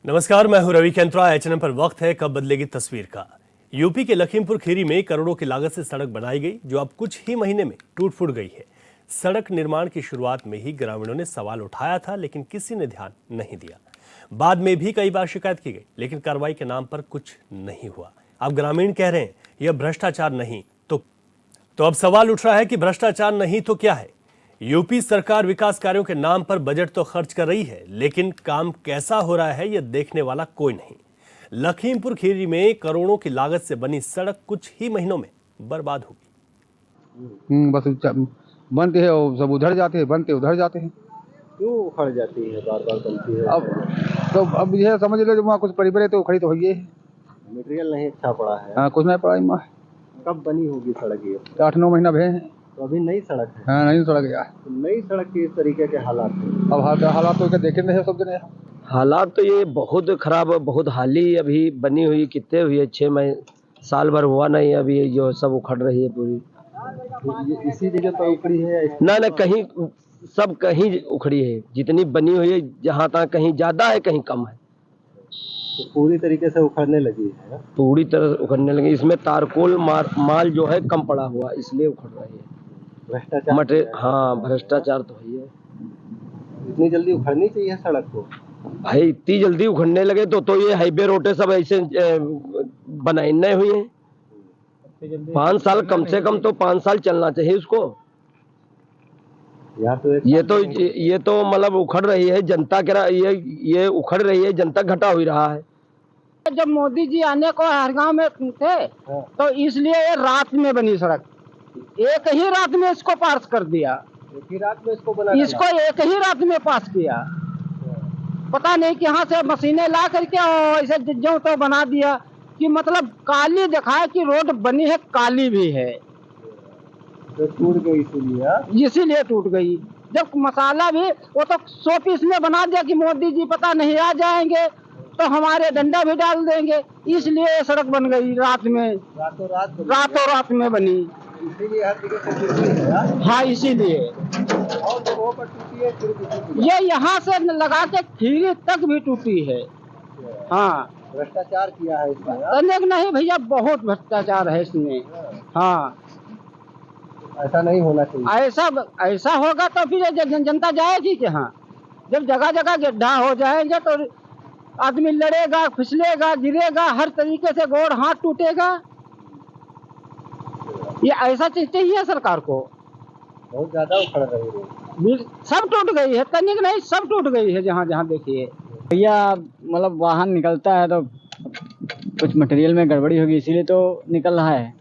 नमस्कार, मैं हूं रवि कैंत्रा। एचएनएम पर वक्त है कब बदलेगी तस्वीर का। यूपी के लखीमपुर खीरी में करोड़ों की लागत से सड़क बनाई गई जो अब कुछ ही महीने में टूट फूट गई है। सड़क निर्माण की शुरुआत में ही ग्रामीणों ने सवाल उठाया था, लेकिन किसी ने ध्यान नहीं दिया। बाद में भी कई बार शिकायत की गई, लेकिन कार्रवाई के नाम पर कुछ नहीं हुआ। अब ग्रामीण कह रहे हैं यह भ्रष्टाचार नहीं तो अब सवाल उठ रहा है कि भ्रष्टाचार नहीं तो क्या है। यूपी सरकार विकास कार्यों के नाम पर बजट तो खर्च कर रही है, लेकिन काम कैसा हो रहा है यह देखने वाला कोई नहीं। लखीमपुर खीरी में करोड़ों की लागत से बनी सड़क कुछ ही महीनों में बर्बाद होगी। बस बनते हैं और सब उधर जाते हैं, बनते उधर जाते हैं। क्यों उखड़ जाती है, बार बार बनती है? अब यह समझ लो, वहाँ कुछ परिबड़े तो खड़ी तो हुई है। मटेरियल नहीं अच्छा पड़ा है। हाँ, कुछ नहीं पड़ा इमा। कब बनी होगी सड़क ये? 8-9 महीना भे हैं। तो अभी नई सड़क है। हाँ, नहीं सड़क यार। तो नई सड़क के इस तरीके के हालात हैं। अब हालात तो देखे नहीं सब जने। हालात तो ये बहुत खराब, बहुत हाल ही अभी बनी हुई, कितने हुई है, 6 महीने साल भर हुआ नहीं, अभी जो सब उखड़ रही है पूरी। तो ये इसी जगह पर उखड़ी है? ना कहीं सब कहीं उखड़ी है, जितनी बनी हुई है जहाँ तक कहीं ज्यादा है कहीं कम है। तो पूरी तरीके से उखड़ने लगी है। पूरी तरह उखड़ने लगी। इसमें तारकोल माल जो है कम पड़ा हुआ, इसलिए उखड़ रही है। भ्रष्टाचार हाँ, भ्रष्टाचार तो ही है। इतनी जल्दी उखड़नी चाहिए सड़क को भाई, इतनी जल्दी उखड़ने लगे तो ये हाईवे रोडे सब ऐसे बनाई नहीं हुई है। 5 साल कम से कम तो 5 साल चलना चाहिए उसको। ये तो मतलब उखड़ रही है जनता के, ये उखड़ रही है जनता, घटा हुई रहा है। जब मोदी जी आने को हर गांव में थे तो इसलिए ये रात में बनी सड़क, एक ही रात में इसको पास कर दिया। एक ही रात में इसको बना, इसको एक ही रात में पास किया। पता नहीं कि यहाँ से मशीनें ला करके ऐसे जो तो बना दिया कि मतलब काली दिखाए कि रोड बनी है, काली भी है। तो टूट गई, इसीलिए टूट गई। जब मसाला भी वो तो 100 पीस में बना दिया कि मोदी जी पता नहीं आ जाएंगे तो हमारे डंडा भी डाल देंगे, इसलिए ये सड़क बन गई रात में, रातों रात में बनी। इसीलिए हर जगह से टूटी है। हाँ, इसीलिए और जगहों पर टूटी है, फिर भी टूटी है। ये यहाँ से लगा के खीरी तक भी टूटी है। हाँ, भ्रष्टाचार किया है इसमें। तनिक नहीं भैया, बहुत भ्रष्टाचार है इसमें। हाँ, ऐसा नहीं होना चाहिए। ऐसा होगा तो फिर जनता जाएगी कि हाँ, जब जगह जगह गड्ढा हो जाएंगे तो आदमी लड़ेगा, फिसलेगा, गिरेगा, हर तरीके से गोड़ हाथ टूटेगा। ये ऐसा चीज चाहिए सरकार को। बहुत ज्यादा उखड़ रही है। सब टूट गई है, तनिक नहीं, सब टूट गई है जहाँ जहाँ देखिए। भैया मतलब वाहन निकलता है तो कुछ मटेरियल में गड़बड़ी होगी, इसीलिए तो निकल रहा है।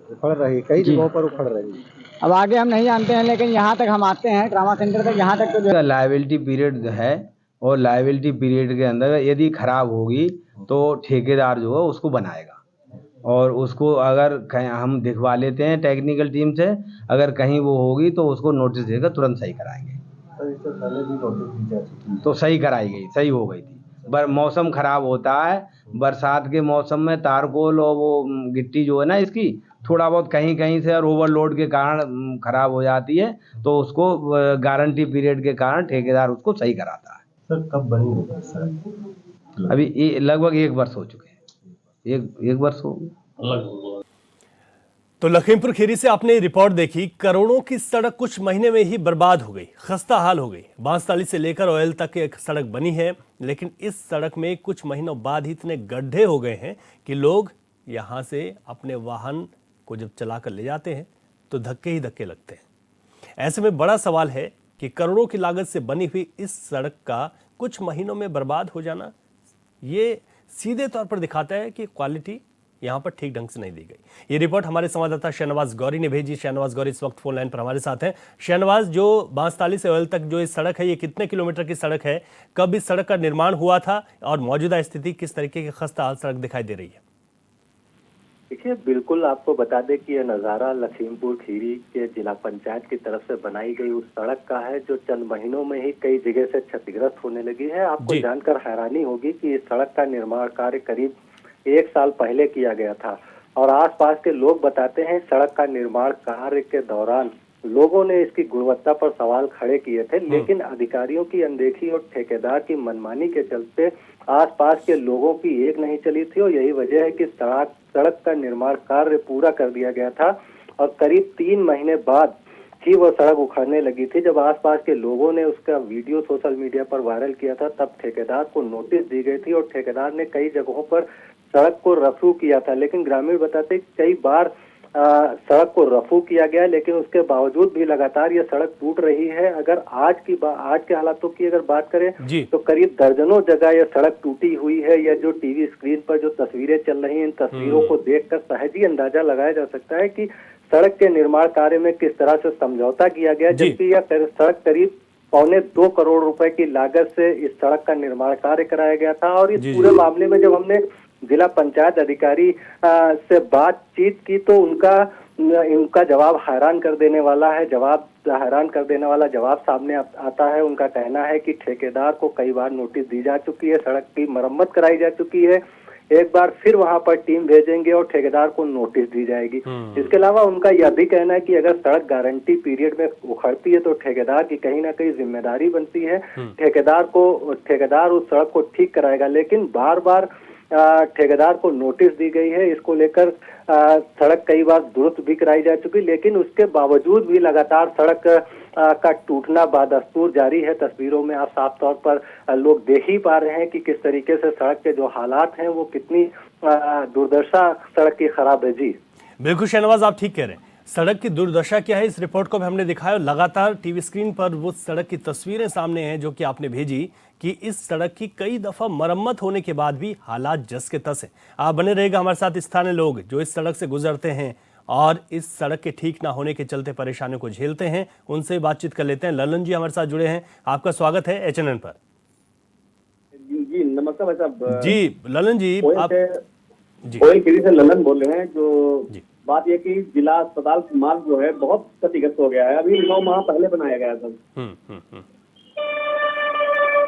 उखड़ रही, कई जगहों पर उखड़ रही है। अब आगे हम नहीं जानते हैं, लेकिन यहाँ तक हम आते हैं ट्रामा सेंटर तक, यहाँ तक तो लायबिलिटी पीरियड है और लायबिलिटी पीरियड के अंदर यदि खराब होगी तो ठेकेदार जो है उसको बनाएगा, और उसको अगर हम दिखवा लेते हैं टेक्निकल टीम से, अगर कहीं वो होगी तो उसको नोटिस देकर तुरंत सही कराएंगे। तो इससे पहले भी नोटिस दी जा चुकी तो सही कराई गई, सही हो गई थी। मौसम खराब होता है, बरसात के मौसम में तारकोल और वो गिट्टी जो है ना इसकी थोड़ा बहुत कहीं कहीं से और ओवरलोड के कारण खराब हो जाती है, तो उसको गारंटी पीरियड के कारण ठेकेदार उसको सही कराता है। सर, कब बनी होगी सर? अभी लगभग 1 वर्ष हो चुके हैं, एक वर्ष हो गया। तो लखीमपुर खीरी से आपने रिपोर्ट देखी। करोड़ों की सड़क कुछ महीने में ही बर्बाद हो गई, खस्ता हाल हो गई। बांसताली से लेकर ओयल तक एक सड़क बनी है, लेकिन इस सड़क में कुछ महीनों बाद ही इतने गड्ढे हो गए हैं कि लोग यहां से अपने वाहन को जब चलाकर ले जाते हैं तो धक्के ही धक्के लगते हैं। ऐसे में बड़ा सवाल है कि करोड़ों की लागत से बनी हुई इस सड़क का कुछ महीनों में बर्बाद हो जाना, ये सीधे तौर पर दिखाता है कि क्वालिटी यहां पर ठीक ढंग से नहीं दी गई। ये रिपोर्ट हमारे संवाददाता शहनवाज गौरी ने भेजी। शहनवाज गौरी इस वक्त फोन लाइन पर हमारे साथ हैं। शहनवाज, जो बांसताली से ओयल तक जो इस सड़क है, ये कितने किलोमीटर की सड़क है, कब इस सड़क का निर्माण हुआ था और मौजूदा स्थिति किस तरीके की खस्ता हाल सड़क दिखाई दे रही है? देखिए, बिल्कुल आपको बता दें कि यह नज़ारा लखीमपुर खीरी के जिला पंचायत की तरफ से बनाई गई उस सड़क का है जो चंद महीनों में ही कई जगह से क्षतिग्रस्त होने लगी है। आपको जानकर हैरानी होगी कि इस सड़क का निर्माण कार्य करीब 1 साल पहले किया गया था और आसपास के लोग बताते हैं सड़क का निर्माण कार्य के दौरान लोगों ने इसकी गुणवत्ता पर सवाल खड़े किए थे, लेकिन अधिकारियों की अनदेखी और ठेकेदार की मनमानी के चलते आसपास के लोगों की एक नहीं चली थी। और यही वजह है कि सड़क का निर्माण कार्य पूरा कर दिया गया था और करीब 3 महीने बाद ही वो सड़क उखड़ने लगी थी। जब आसपास के लोगों ने उसका वीडियो सोशल मीडिया पर वायरल किया था, तब ठेकेदार को नोटिस दी गई थी और ठेकेदार ने कई जगहों पर सड़क को रफू किया था। लेकिन ग्रामीण बताते कई बार सड़क को रफू किया गया, लेकिन उसके बावजूद भी लगातार ये सड़क टूट रही है। अगर आज के हालातों की अगर बात करें तो करीब दर्जनों जगह ये सड़क टूटी हुई है। या जो टीवी स्क्रीन पर जो तस्वीरें चल रही हैं, इन तस्वीरों को देखकर सहज ही अंदाजा लगाया जा सकता है कि सड़क के निर्माण कार्य में किस तरह से समझौता किया गया, जबकि यह सड़क करीब 2.25 करोड़ रुपए की लागत से इस सड़क का निर्माण कार्य कराया गया था। और इस पूरे मामले में जब हमने जिला पंचायत अधिकारी से बातचीत की तो उनका जवाब हैरान कर देने वाला है। जवाब सामने आता है। उनका कहना है कि ठेकेदार को कई बार नोटिस दी जा चुकी है, सड़क की मरम्मत कराई जा चुकी है, एक बार फिर वहां पर टीम भेजेंगे और ठेकेदार को नोटिस दी जाएगी। इसके अलावा उनका यह भी कहना है कि अगर सड़क गारंटी पीरियड में उखड़ती है तो ठेकेदार की कहीं ना कहीं जिम्मेदारी बनती है। ठेकेदार उस सड़क को ठीक कराएगा, लेकिन बार बार ठेकेदार को नोटिस दी गई है। इसको लेकर सड़क कई बार दुरुस्त भी कराई जा चुकी, लेकिन उसके बावजूद भी लगातार सड़क का टूटना बादस्तूर जारी है। तस्वीरों में आप साफ तौर पर लोग देख ही पा रहे हैं कि किस तरीके से सड़क के जो हालात हैं वो कितनी दुर्दशा सड़क की खराब है। जी बिल्कुल शहनवाज, आप ठीक कह रहे हैं। सड़क की दुर्दशा क्या है, इस रिपोर्ट को भी हमने दिखाया और लगातार टीवी स्क्रीन पर वो सड़क की तस्वीरें सामने हैं जो कि आपने भेजी कि इस सड़क की कई दफा मरम्मत होने के बाद भी हालात जस के तस हैं। आप बने रहेगा हमारे साथ। स्थानीय लोग जो इस सड़क से गुजरते हैं और इस सड़क के ठीक ना होने के चलते परेशानियों को झेलते हैं, उनसे बातचीत कर लेते हैं। ललन जी हमारे साथ जुड़े हैं, आपका स्वागत है HNN पर। जी नमस्कार भाई साहब। जी ललन जी, आप ऑयल खीरी से ललन बोल रहे हैं। जो बात यह कि जिला अस्पताल मार्ग जो है बहुत क्षतिग्रस्त हो गया है। अभी 9 माह पहले बनाया गया था।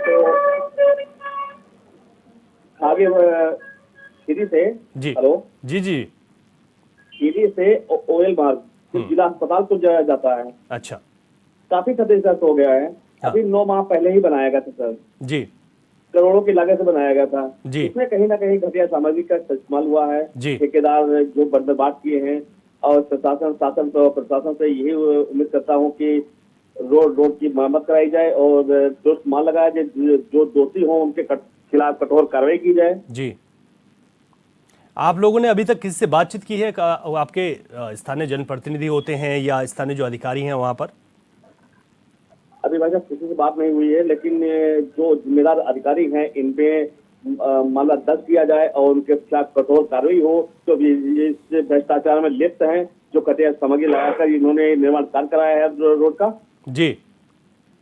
तो आगे खीरी से हेलो जी खीरी से ऑयल मार्ग जिला अस्पताल को जाता है। अच्छा, काफी क्षतिग्रस्त हो गया है। अभी 9 माह पहले ही बनाया गया था सर जी, करोड़ों की लागत से बनाया गया था जी। इसमें कहीं ना कहीं घटिया सामग्री का इस्तेमाल हुआ है। ठेकेदार जो बर्बाद किए हैं और प्रशासन से यही उम्मीद करता हूँ कि रोड की मरम्मत कराई जाए और जो मान लगाया जाए, जो दोषी हो उनके खिलाफ कठोर कार्रवाई की जाए। जी, आप लोगों ने अभी तक किसी से बातचीत की है? आपके स्थानीय जनप्रतिनिधि होते हैं या स्थानीय जो अधिकारी हैं वहां पर? अभी भाई साहब किसी से बात नहीं हुई है, लेकिन जो जिम्मेदार अधिकारी हैं इन पे मामला दर्ज किया जाए और उनके खिलाफ कठोर कार्रवाई हो। तो इस भ्रष्टाचार में लिप्त हैं, जो घटिया सामग्री लगाकर इन्होंने निर्माण कार्य कराया है रोड का। जी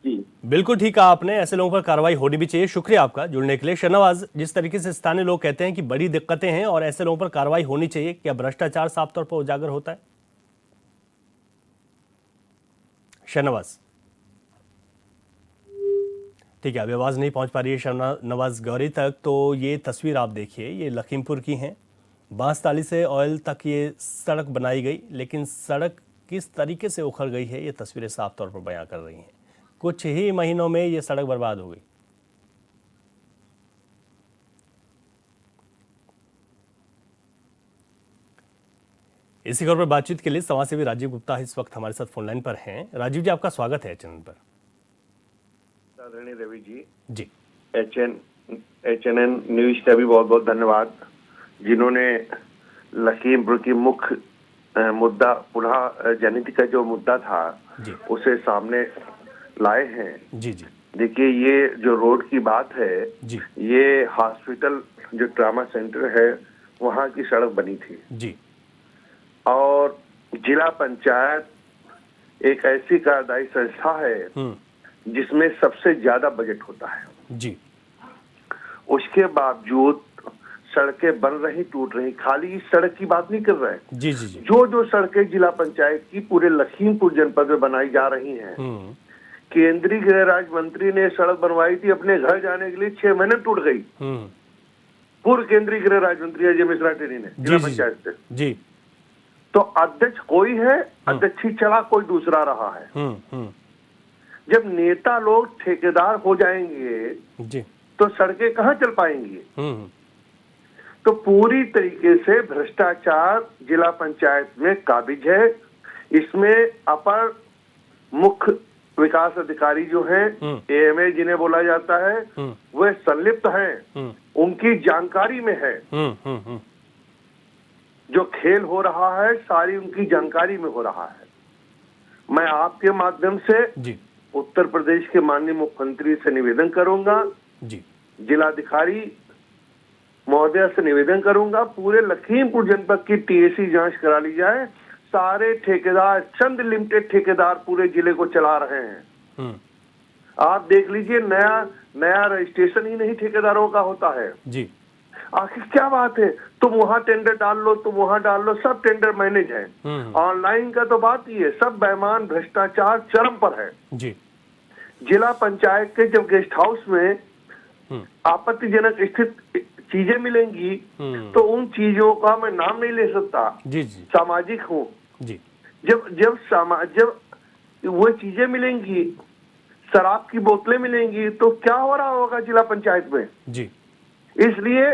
जी बिल्कुल ठीक कहा आपने, ऐसे लोगों पर कार्रवाई होनी भी चाहिए। शुक्रिया आपका जुड़ने के लिए। शहनवाज, जिस तरीके से स्थानीय लोग कहते हैं कि बड़ी दिक्कतें हैं और ऐसे लोगों पर कार्रवाई होनी चाहिए, क्या भ्रष्टाचार साफ तौर पर उजागर होता है? शहनवाज ठीक है, अभी आवाज़ नहीं पहुंच पा रही है शहनवाज गौरी तक। तो ये तस्वीर आप देखिए, ये लखीमपुर की हैं। बांसताली से ऑयल तक ये सड़क बनाई गई, लेकिन सड़क किस तरीके से उखड़ गई है ये तस्वीरें साफ तौर पर बयां कर रही हैं। कुछ ही महीनों में ये सड़क बर्बाद हो गई। इसी खबर पर बातचीत के लिए समाजसेवी राजीव गुप्ता इस वक्त हमारे साथ फोन लाइन पर हैं। राजीव जी, आपका स्वागत है चैनल पर। रवि जी जी, HNN न्यूज का भी बहुत बहुत धन्यवाद, जिन्होंने लखीमपुर की मुख्य मुद्दा पुनः जनित का जो मुद्दा था उसे सामने लाए हैं। जी जी देखिए, ये जो रोड की बात है जी, ये हॉस्पिटल जो ट्रामा सेंटर है वहाँ की सड़क बनी थी जी, और जिला पंचायत एक ऐसी कार्यदायी संस्था है जिसमें सबसे ज्यादा बजट होता है जी। उसके बावजूद सड़कें बन रही, टूट रही। खाली इस सड़क की बात नहीं कर रहे हैं जी जी जी। जो सड़कें जिला पंचायत की पूरे लखीमपुर जनपद में बनाई जा रही हैं। केंद्रीय गृह राज्य मंत्री ने सड़क बनवाई थी अपने घर जाने के लिए, 6 महीने टूट गई। पूर्व केंद्रीय गृह राज्य मंत्री अजय मिश्रा टेनी ने जिला पंचायत से जी। तो अध्यक्ष कोई है, अध्यक्ष चला कोई दूसरा रहा है। जब नेता लोग ठेकेदार हो जाएंगे जी, तो सड़कें कहाँ चल पाएंगी? तो पूरी तरीके से भ्रष्टाचार जिला पंचायत में काबिज है। इसमें अपर मुख्य विकास अधिकारी जो हैं, एएमए जिन्हें बोला जाता है, वे संलिप्त हैं, उनकी जानकारी में है। जो खेल हो रहा है सारी उनकी जानकारी में हो रहा है। मैं आपके माध्यम से जी, उत्तर प्रदेश के माननीय मुख्यमंत्री से निवेदन करूंगा, जी, जिलाधिकारी महोदय से निवेदन करूंगा, पूरे लखीमपुर जनपद की टीएसी जांच करा ली जाए। सारे ठेकेदार, चंद लिमिटेड ठेकेदार पूरे जिले को चला रहे हैं। आप देख लीजिए, नया रजिस्ट्रेशन ही नहीं ठेकेदारों का होता है जी। आखिर क्या बात है? तुम वहां टेंडर डाल लो, तुम वहां डाल लो, सब टेंडर मैनेज है। ऑनलाइन का तो बात ही है, सब बेईमान, भ्रष्टाचार चरम पर है जी। जिला पंचायत के जब गेस्ट हाउस में आपत्तिजनक स्थित चीजें मिलेंगी तो उन चीजों का मैं नाम नहीं ले सकता। जी, जी, सामाजिक हूँ जी। जब वो चीजें मिलेंगी, शराब की बोतलें मिलेंगी, तो क्या हो रहा होगा जिला पंचायत में? जी। इसलिए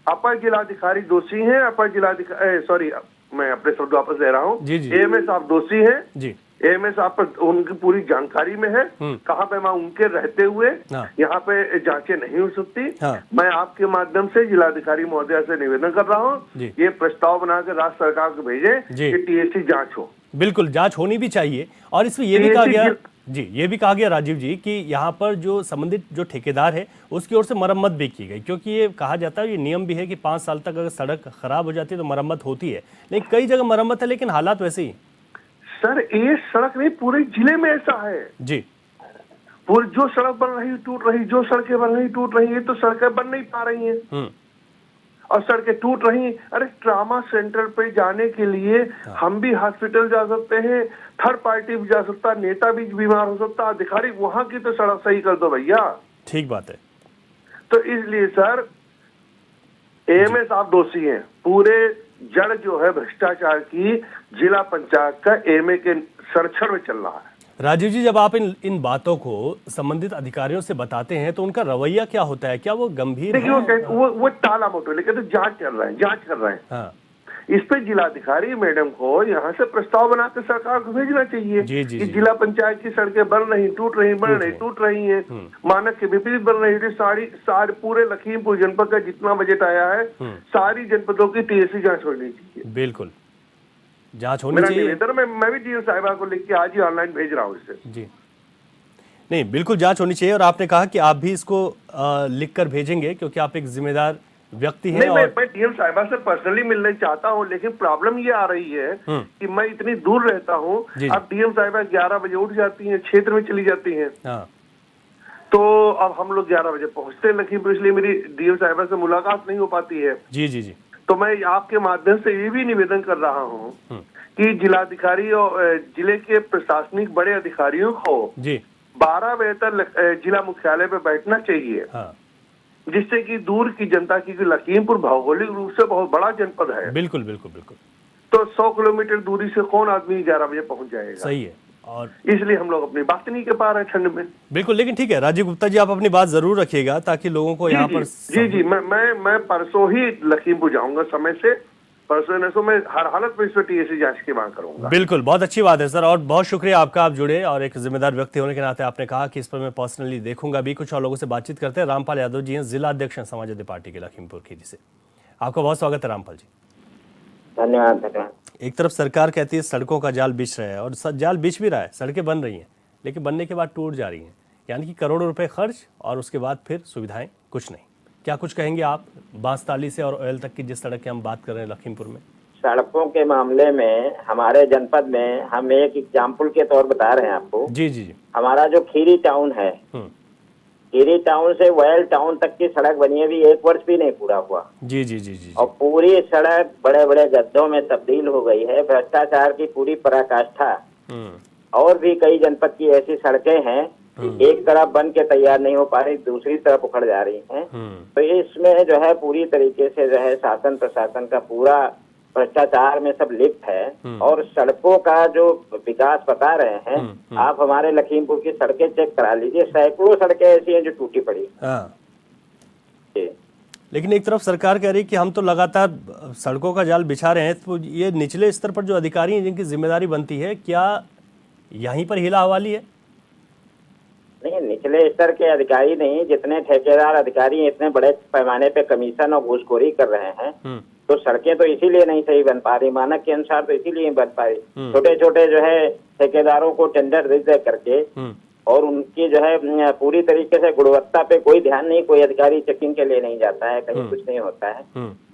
अपर जिलाधिकारी दोषी हैं। अपर जिलाधिकारी सॉरी, मैं अपने शब्द वापस ले रहा हूँ। एएमए साहब दोषी हैं जी। एएमए साहब पर उनकी पूरी जानकारी में है, कहाँ पे मैं उनके रहते हुए यहाँ पे जांचें नहीं हो सकती। मैं आपके माध्यम से जिलाधिकारी महोदय से निवेदन कर रहा हूँ, ये प्रस्ताव बनाकर राज्य सरकार को भेजें कि टीएससी जांच हो। बिल्कुल, जांच होनी भी चाहिए। और इसमें ये भी कहा गया जी, ये भी कहा गया राजीव जी कि यहाँ पर जो संबंधित जो ठेकेदार है उसकी ओर से मरम्मत भी की गई, क्योंकि ये कहा जाता है, ये नियम भी है कि 5 साल तक अगर सड़क खराब हो जाती है तो मरम्मत होती है, लेकिन कई जगह मरम्मत है लेकिन हालात वैसे ही। सर, ये सड़क नहीं, पूरे जिले में ऐसा है जी। पूरी जो सड़क बन रही टूट रही, जो सड़कें बन रही टूट रही है, तो सड़कें बन नहीं पा रही हैं और सड़कें टूट रही। अरे ट्रामा सेंटर पे जाने के लिए हम भी हॉस्पिटल जा सकते हैं, थर्ड पार्टी भी जा सकता, नेता भी बीमार हो सकता, अधिकारी वहां की तो सड़क सही कर दो भैया। ठीक बात है। तो इसलिए सर, एएमए साहब दोषी हैं। पूरे जड़ जो है भ्रष्टाचार की जिला पंचायत का एएमए के संरक्षण में चल रहा है। राजीव जी, जब आप इन बातों को संबंधित अधिकारियों से बताते हैं तो उनका रवैया क्या होता है? क्या वो गंभीर है? वो टाला मोटो लेकिन तो जांच कर रहे हैं। हाँ। इस पे जिलाधिकारी मैडम को यहाँ से प्रस्ताव बनाकर सरकार को भेजना चाहिए कि जिला पंचायत की सड़कें बन रही, टूट रही, बन रही, टूट रही है, मानक के विपरीत बन रही है। सारी पूरे लखीमपुर जनपद का जितना बजट आया है, सारी जनपदों की टीएससी जांच होनी चाहिए। बिल्कुल, जांच होनी चाहिए। निवेदन मैं भी डीएम साहिबा को लिख के आज ही ऑनलाइन भेज रहा हूँ इसे। जी, नहीं, बिल्कुल जांच होनी चाहिए। और आपने कहा कि आप भी इसको लिख कर भेजेंगे क्योंकि आप एक जिम्मेदार व्यक्ति हैं। मैं डीएम साहिबा से पर्सनली मिलने चाहता हूँ, लेकिन प्रॉब्लम ये आ रही है कि मैं इतनी दूर रहता हूँ। अब डीएम साहिबा 11 बजे उठ जाती हैं, क्षेत्र में चली जाती हैं, तो अब हम लोग 11 बजे पहुँचते हैं लखीमपुर, इसलिए मेरी डीएम साहिबा से मुलाकात नहीं हो पाती है। जी जी जी। तो मैं आपके माध्यम से ये भी निवेदन कर रहा हूँ कि जिलाधिकारी और जिले के प्रशासनिक बड़े अधिकारियों को 12 बजे तक जिला मुख्यालय पे बैठना चाहिए, जिससे कि दूर की जनता की, लखीमपुर भौगोलिक रूप से बहुत बड़ा जनपद है। बिल्कुल बिल्कुल बिल्कुल। तो 100 किलोमीटर दूरी से कौन आदमी 11 बजे पहुंच जाएगा? सही है। और इसलिए हम लोग अपनी बात नहीं कर पा रहे ठंड में। बिल्कुल, लेकिन ठीक है राजीव गुप्ता जी, आप अपनी बात जरूर रखिएगा ताकि लोगों को यहाँ पर जी मैं परसों ही लखीमपुर जाऊंगा समय से, परसों नसों में हर हालत में इस पर टीएससी जांच की मांग करूंगा। बिल्कुल, बहुत अच्छी बात है सर, और बहुत शुक्रिया आपका, आप जुड़े और एक जिम्मेदार व्यक्ति होने के नाते आपने कहा कि इस पर मैं पर्सनली देखूंगा भी। कुछ और लोगों से बातचीत करते हैं। रामपाल यादव जी हैं, जिला अध्यक्ष हैं समाजवादी पार्टी के लखीमपुर खीरी से। आपका बहुत स्वागत है रामपाल जी। धन्यवाद धन्यवाद। एक तरफ सरकार कहती है सड़कों का जाल बिछ रहा है, और जाल बिछ भी रहा है, सड़कें बन रही हैं, लेकिन बनने के बाद टूट जा रही हैं, यानी कि करोड़ों रुपए खर्च और उसके बाद फिर सुविधाएं कुछ नहीं। क्या कुछ कहेंगे आप बांसताली से और ओयल तक की जिस सड़क की हम बात कर रहे हैं लखीमपुर में? सड़कों के मामले में हमारे जनपद में हम एक एग्जाम्पल के तौर बता रहे हैं आपको। जी जी जी। हमारा जो खीरी टाउन है, खीरी टाउन से वेल टाउन तक की सड़क बनी है, भी 1 वर्ष भी नहीं पूरा हुआ। जी जी जी जी। और पूरी सड़क बड़े बड़े गड्ढों में तब्दील हो गई है, भ्रष्टाचार की पूरी पराकाष्ठा। और भी कई जनपद की ऐसी सड़कें हैं एक तरफ बन के तैयार नहीं हो पा रही, दूसरी तरफ उखड़ जा रही हैं। तो इसमें जो है पूरी तरीके से जो है शासन प्रशासन का पूरा भ्रष्टाचार में सब लिप्त है। और सड़कों का जो विकास बता रहे हैं, आप हमारे लखीमपुर की सड़कें चेक करा लीजिए, सैकड़ों सड़कें ऐसी हैं जो टूटी पड़ी। लेकिन एक तरफ सरकार कह रही है कि हम तो लगातार सड़कों का जाल बिछा रहे हैं, तो ये निचले स्तर पर जो अधिकारी हैं जिनकी जिम्मेदारी बनती है, क्या यहीं पर हिला हवाली है? नहीं, निचले स्तर के अधिकारी नहीं, जितने ठेकेदार अधिकारी इतने बड़े पैमाने पे कमीशन और घूसखोरी कर रहे हैं, तो सड़कें तो इसीलिए नहीं सही बन पा रही, मानक के अनुसार तो इसीलिए नहीं बन पा रही। छोटे छोटे जो है ठेकेदारों को टेंडर दे करके और उनकी जो है पूरी तरीके से गुणवत्ता पे कोई ध्यान नहीं, कोई अधिकारी चेकिंग के लिए नहीं जाता है, कहीं कुछ नहीं होता है।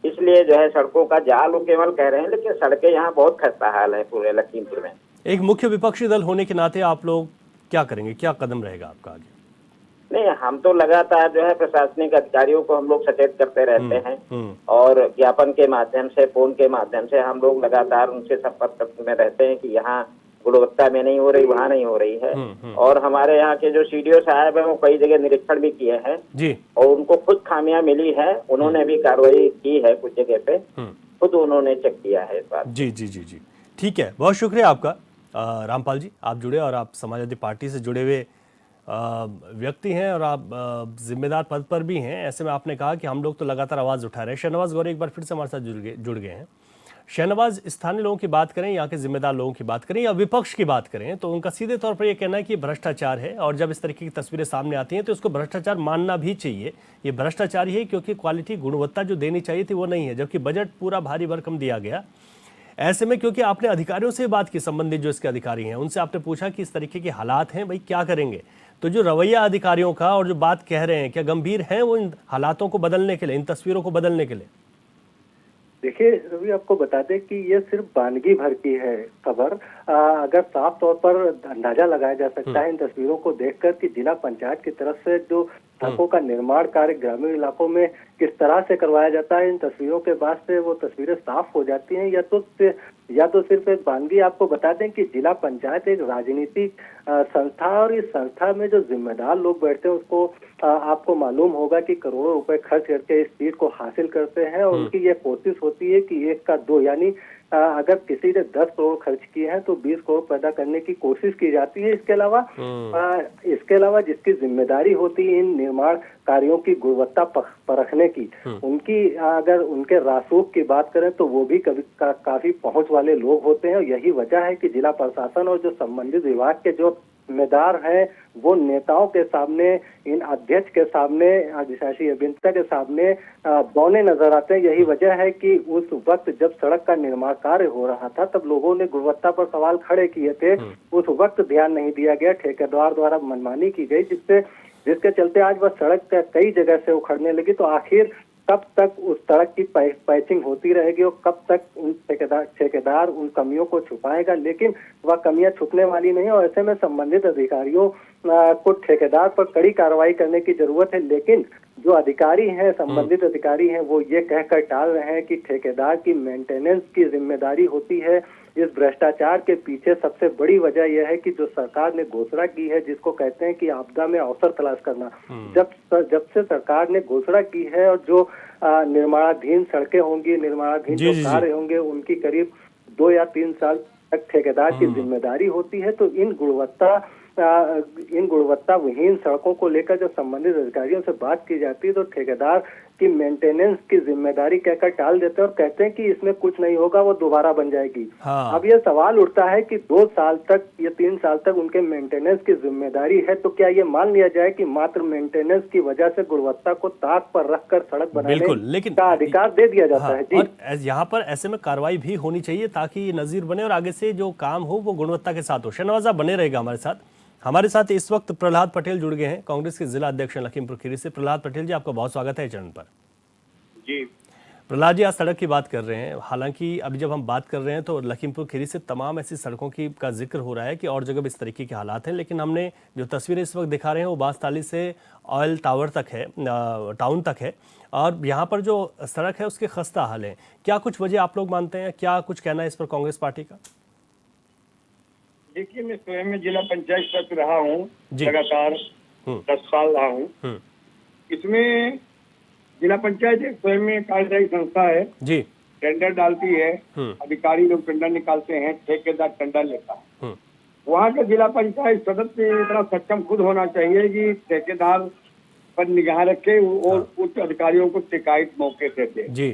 इसलिए जो है सड़कों का जाल वो केवल कह रहे हैं, लेकिन सड़कें यहाँ बहुत खस्ता हाल है पूरे लखीमपुर में। एक मुख्य विपक्षी दल होने के नाते आप लोग क्या करेंगे, क्या कदम रहेगा आपका आगे? नहीं, हम तो लगातार जो है प्रशासनिक अधिकारियों को हम लोग सचेत करते रहते हैं और ज्ञापन के माध्यम से, फोन के माध्यम से हम लोग लगातार उनसे संपर्क में रहते हैं कि यहाँ गुणवत्ता में नहीं हो रही, वहाँ नहीं हो रही है। और हमारे यहाँ के जो सीडीओ साहब है वो कई जगह निरीक्षण भी किए हैं जी, और उनको खुद खामियां मिली है, उन्होंने भी कार्रवाई की है कुछ जगह पे, खुद उन्होंने चेक किया है इस बात। जी जी जी जी, ठीक है, बहुत शुक्रिया आपका रामपाल जी, आप जुड़े और आप समाजवादी पार्टी से जुड़े हुए व्यक्ति हैं और आप जिम्मेदार पद पर भी हैं। ऐसे में आपने कहा कि हम लोग तो लगातार आवाज़ उठा रहे हैं। शहनवाज गौर एक बार फिर से हमारे साथ जुड़ गए हैं। शहनवाज, स्थानीय लोगों की बात करें, यहाँ के जिम्मेदार लोगों की बात करें या विपक्ष की बात करें, तो उनका सीधे तौर पर यह कहना है कि भ्रष्टाचार है और जब इस तरीके की तस्वीरें सामने आती हैं तो इसको भ्रष्टाचार मानना भी चाहिए। ये भ्रष्टाचार ही है क्योंकि क्वालिटी, गुणवत्ता जो देनी चाहिए थी वो नहीं है, जबकि बजट पूरा भारी भरकम दिया गया। ऐसे में क्योंकि आपने अधिकारियों से बात की, संबंधित जो इसके अधिकारी हैं उनसे आपने पूछा कि इस तरीके के हालात हैं, भाई क्या करेंगे, तो जो रवैया अधिकारियों का और जो बात कह रहे हैं, क्या गंभीर हैं वो इन हालातों को बदलने के लिए, इन तस्वीरों को बदलने के लिए? देखिए रवि, आपको बता दें कि ये सिर्फ वानगी भर की है खबर। अगर साफ तौर पर अंदाजा लगाया जा सकता है इन तस्वीरों को देखकर कि जिला पंचायत की तरफ से जो सड़कों का निर्माण कार्य ग्रामीण इलाकों में किस तरह से करवाया जाता है, इन तस्वीरों के बाद से वो तस्वीरें साफ हो जाती हैं। या तो सिर्फ एक वानगी। आपको बता दें कि जिला पंचायत एक राजनीतिक संस्था और इस संस्था में जो जिम्मेदार लोग बैठते हैं उसको आपको मालूम होगा कि करोड़ों रुपए खर्च करके इस सीट को हासिल करते हैं और उनकी ये कोशिश होती है कि 1 का 2, यानी अगर किसी ने 10 करोड़ खर्च किए हैं तो 20 करोड़ पैदा करने की कोशिश की जाती है। इसके अलावा जिसकी जिम्मेदारी होती है इन निर्माण कार्यों की गुणवत्ता परखने की, उनकी अगर उनके रासूख की बात करें तो वो भी काफी पहुंच वाले लोग होते हैं। और यही वजह है कि जिला प्रशासन और जो संबंधित विभाग के जो जिम्मेदार हैं वो नेताओं के सामने, इन अध्यक्ष के सामने, अधिशासी अभियंता के सामने बौने नजर आते हैं। यही वजह है कि उस वक्त जब सड़क का निर्माण कार्य हो रहा था तब लोगों ने गुणवत्ता पर सवाल खड़े किए थे, उस वक्त ध्यान नहीं दिया गया, ठेकेदार द्वारा मनमानी की गई, जिसके चलते आज वह सड़क कई जगह से उखड़ने लगी। तो आखिर कब तक उस सड़क की पैचिंग होती रहेगी और कब तक उन ठेकेदार उन कमियों को छुपाएगा, लेकिन वह कमियां छुपने वाली नहीं। और ऐसे में संबंधित अधिकारियों को ठेकेदार पर कड़ी कार्रवाई करने की जरूरत है। लेकिन जो अधिकारी हैं, संबंधित अधिकारी हैं, वो ये कहकर टाल रहे हैं कि ठेकेदार की मेंटेनेंस की जिम्मेदारी होती है। इस भ्रष्टाचार के पीछे सबसे बड़ी वजह यह है कि जो सरकार ने घोषणा की है, जिसको कहते हैं कि आपदा में अवसर तलाश करना, जब से सरकार ने घोषणा की है और जो निर्माणाधीन सड़कें होंगी, निर्माणाधीन जो कार्य होंगे, उनकी करीब 2 या 3 साल तक ठेकेदार की जिम्मेदारी होती है। तो इन गुणवत्ता विहीन सड़कों को लेकर जब संबंधित अधिकारियों से बात की जाती है तो ठेकेदार की मेंटेनेंस की जिम्मेदारी कहकर टाल देते हैं और कहते हैं कि इसमें कुछ नहीं होगा, वो दोबारा बन जाएगी। अब ये सवाल उठता है कि 2 साल तक या 3 साल तक उनके मेंटेनेंस की जिम्मेदारी है, तो क्या ये मान लिया जाए कि मात्र मेंटेनेंस की वजह से गुणवत्ता को ताक पर रखकर सड़क बनाने का अधिकार दे दिया जाता है? जी, यहाँ पर ऐसे में कार्रवाई भी होनी चाहिए ताकि ये नजीर बने और आगे से जो काम हो वो गुणवत्ता के साथ हो। शहनवाज बने रहेगा हमारे साथ इस वक्त प्रहलाद पटेल जुड़ गए हैं, कांग्रेस के जिला अध्यक्ष लखीमपुर खीरी से। प्रहलाद पटेल जी, आपका बहुत स्वागत है चैनल पर। जी प्रहलाद जी, आज सड़क की बात कर रहे हैं। हालांकि अभी जब हम बात कर रहे हैं तो लखीमपुर खीरी से तमाम ऐसी सड़कों का जिक्र हो रहा है कि और जगह भी इस तरीके के हालात हैं, लेकिन हमने जो तस्वीरें इस वक्त दिखा रहे हैं वो बांसताली से ऑयल टावर तक है, टाउन तक है, और यहाँ पर जो सड़क है उसके खस्ता हाल है। क्या कुछ वजह आप लोग मानते हैं, क्या कुछ कहना है इस पर कांग्रेस पार्टी का? देखिए, मैं स्वयं में जिला पंचायत सदस्य रहा हूँ, लगातार 10 साल रहा हूँ। इसमें जिला पंचायत एक स्वयं में कार्यदायी संस्था है जी, टेंडर डालती है, अधिकारी लोग टेंडर निकालते हैं, ठेकेदार टेंडर लेता है। वहाँ के जिला पंचायत सदस्य इतना सक्षम खुद होना चाहिए कि ठेकेदार पर निगाह रखे और उच्च अधिकारियों को शिकायत मौके से दे। जी,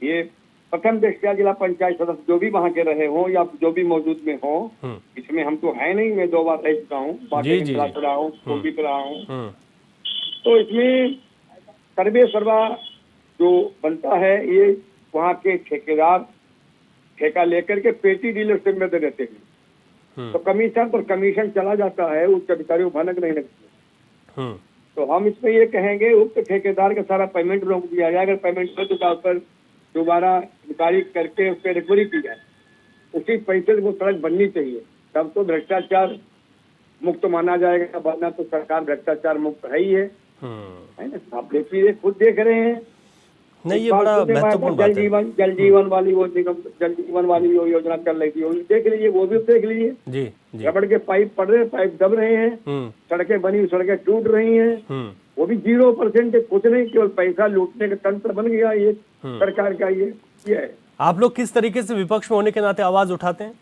ये प्रथम दृष्टया जिला पंचायत सदस्य जो भी वहाँ के रहे हों या जो भी मौजूद में हो, इसमें हम तो है नहीं, मैं 2 बार रह चुका हूँ, बाकी रहा हूँ, भी रहा हूँ, तो इसमें सर्वे सर्वा जो बनता है ये वहाँ के ठेकेदार ठेका लेकर के पेटी डीलरशिप में दे देते हैं, तो कमीशन पर कमीशन चला जाता है, उच्च अधिकारियों को भनक नहीं लगती। तो हम इसमें ये कहेंगे उक्त ठेकेदार का सारा पेमेंट रोक दिया जाए, अगर पेमेंट हो चुका उस पर दोबारा इंक्वायरी करके उस पर रिकवरी की जाए, उसी पैसे से वो सड़क बननी चाहिए, तब तो भ्रष्टाचार मुक्त माना जाएगा, वरना तो सरकार भ्रष्टाचार मुक्त है ही है ना। आप देखिए, खुद देख रहे हैं। नहीं, ये बड़ा महत्वपूर्ण बात है। जल जीवन वाली वो निगम, जल जीवन वाली वो योजना चल रही थी, वो देख लीजिए, वो भी देख लीजिए। जी, रबड़ के पाइप पड़ रहे हैं, पाइप दब रहे हैं, सड़कें बनी, सड़कें टूट रही हैं, वो भी 0% कुछ नहीं, केवल पैसा लूटने का तंत्र बन गया ये सरकार का। ये है। आप लोग किस तरीके से विपक्ष में होने के नाते आवाज उठाते हैं?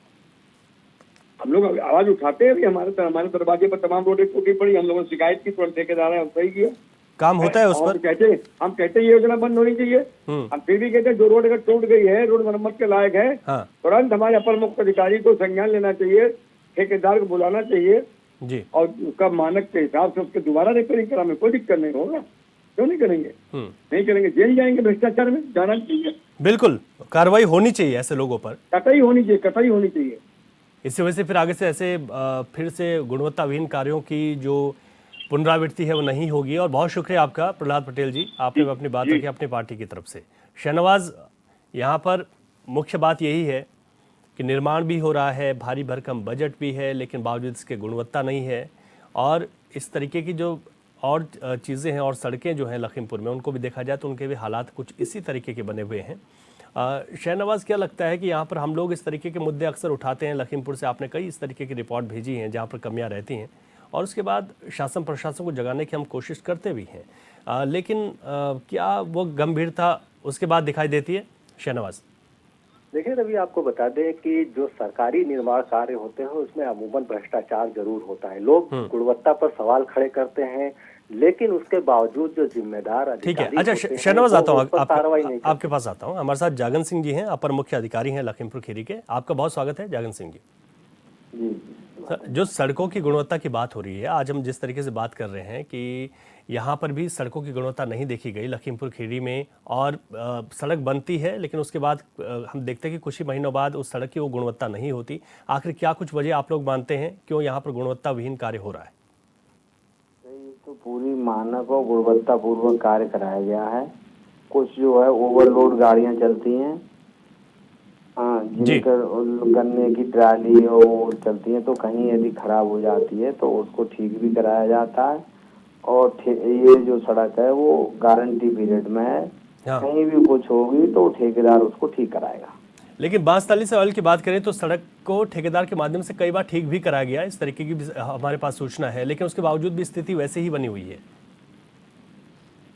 हम लोग आवाज उठाते हैं, हमारे दरवाजे पर तमाम रोडें टूटी पड़ी, हम लोगों ने शिकायत की, तुरंत ठेकेदार है, हम सही किया, काम होता है उस पर। हम कहते हैं ये योजना बंद होनी चाहिए, हम फिर भी कहते हैं जो रोड अगर टूट गई है, रोड मरम्मत के लायक है, तुरंत हमारे अपर मुख्य अधिकारी को संज्ञान लेना चाहिए, ठेकेदार को बुलाना चाहिए जी, और उसका मानक के हिसाब से उसके दोबारा रिपेयरिंग कराने में कोई दिक्कत नहीं होगा। क्यों नहीं करेंगे? नहीं करेंगे, जेल जाएंगे, भ्रष्टाचार में जाना चाहिए। बिल्कुल, कार्रवाई होनी चाहिए ऐसे लोगों पर, कतई होनी चाहिए, कतई होनी चाहिए। इसी वजह से फिर आगे से ऐसे फिर से गुणवत्ताविहीन कार्यों की जो पुनरावृत्ति है वो नहीं होगी। और बहुत शुक्रिया आपका प्रहलाद पटेल जी, आपने अपनी बात रखी अपनी पार्टी की तरफ से। शाहनवाज, यहाँ पर मुख्य बात यही है कि निर्माण भी हो रहा है, भारी भरकम बजट भी है, लेकिन बावजूद इसके गुणवत्ता नहीं है। और इस तरीके की जो और चीज़ें हैं और सड़कें जो हैं लखीमपुर में, उनको भी देखा जाए तो उनके भी हालात कुछ इसी तरीके के बने हुए हैं। शाहनवाज, क्या लगता है कि यहाँ पर हम लोग इस तरीके के मुद्दे अक्सर उठाते हैं? लखीमपुर से आपने कई इस तरीके की रिपोर्ट भेजी हैं जहाँ पर कमियाँ रहती हैं, और उसके बाद शासन प्रशासन को जगाने की हम कोशिश करते भी हैं, लेकिन क्या वो गंभीरता उसके बाद दिखाई देती है? शाहनवाज, देखिए रवि, आपको बता दें कि जो सरकारी निर्माण कार्य होते हैं उसमें अमूमन भ्रष्टाचार जरूर होता है। लोग गुणवत्ता पर सवाल खड़े करते हैं, लेकिन उसके बावजूद जो जिम्मेदार ठीक है। अच्छा शाहनवाज, आता हूँ आपके पास आता हूँ। हमारे साथ जागन सिंह जी हैं, अपर मुख्य अधिकारी हैं लखीमपुर खीरी के। आपका बहुत स्वागत है जागन सिंह जी। जो सड़कों की गुणवत्ता की बात हो रही है, आज हम जिस तरीके से बात कर रहे हैं कि यहाँ पर भी सड़कों की गुणवत्ता नहीं देखी गई लखीमपुर खीरी में, और सड़क बनती है लेकिन उसके बाद हम देखते हैं कि कुछ ही महीनों बाद उस सड़क की वो गुणवत्ता नहीं होती। आखिर क्या कुछ वजह आप लोग मानते हैं क्यों यहाँ पर गुणवत्ता विहीन कार्य हो रहा है? तो पूरी मानक और गुणवत्ता पूर्वक कार्य कराया गया है। कुछ जो है ओवरलोड गाड़ियाँ चलती हैं, हाँ, जिनकर गन्ने की ट्राली और चलती है, तो कहीं यदि खराब हो जाती है तो उसको ठीक भी कराया जाता है। और ये जो सड़क है वो गारंटी पीरियड में है, कहीं भी कुछ होगी तो ठेकेदार उसको ठीक कराएगा। लेकिन बांसताली से ऑयल की बात करें तो सड़क को ठेकेदार के माध्यम से कई बार ठीक भी कराया गया, इस तरीके की हमारे पास सूचना है, लेकिन उसके बावजूद भी स्थिति वैसे ही बनी हुई है।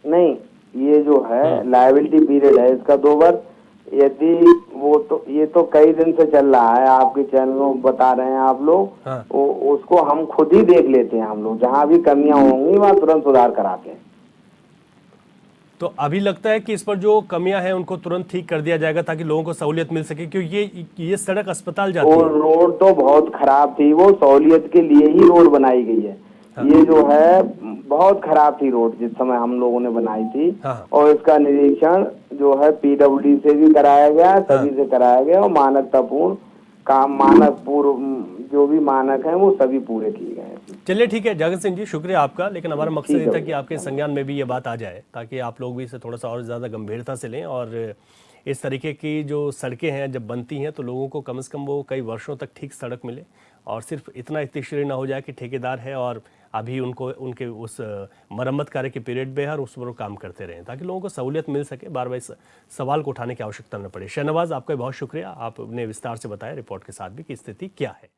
नहीं, ये जो है लायबिलिटी पीरियड है इसका 2 बार, यदि वो तो ये तो कई दिन से चल रहा है, आपके चैनलों बता रहे हैं आप लोग, उसको हम खुद ही देख लेते हैं। हम लोग जहाँ भी कमियां होंगी वहाँ तुरंत सुधार कराते हैं। तो अभी लगता है कि इस पर जो कमियां हैं उनको तुरंत ठीक कर दिया जाएगा ताकि लोगों को सहूलियत मिल सके, क्योंकि ये सड़क अस्पताल जाती है। रोड तो बहुत खराब थी, वो सहूलियत के लिए ही रोड बनाई गई है। ये जो है बहुत खराब थी रोड जिस समय हम लोगों ने बनाई थी, और इसका निरीक्षण जो है पीडब्ल्यूडी से भी कराया गया, सभी से कराया गया, और मानकतापूर्ण काम, मानक पूर्व जो भी मानक हैं वो सभी पूरे किए गए हैं। चलिए ठीक है जागन सिंह जी, शुक्रिया आपका। लेकिन हमारा मकसद ये था कि आपके संज्ञान में भी ये बात आ जाए ताकि आप लोग भी इसे थोड़ा सा और ज़्यादा गंभीरता से लें, और इस तरीके की जो सड़कें हैं जब बनती हैं तो लोगों को कम से कम वो कई वर्षों तक ठीक सड़क मिले, और सिर्फ इतना इत्तेश्वरी ना हो जाए कि ठेकेदार है और अभी उनको उनके उस मरम्मत कार्य के पीरियड में और उस पर काम करते रहें, ताकि लोगों को सहूलियत मिल सके, बार बार इस सवाल को उठाने की आवश्यकता न पड़े। शाहनवाज, आपका बहुत शुक्रिया, आपने विस्तार से बताया रिपोर्ट के साथ भी कि स्थिति क्या है।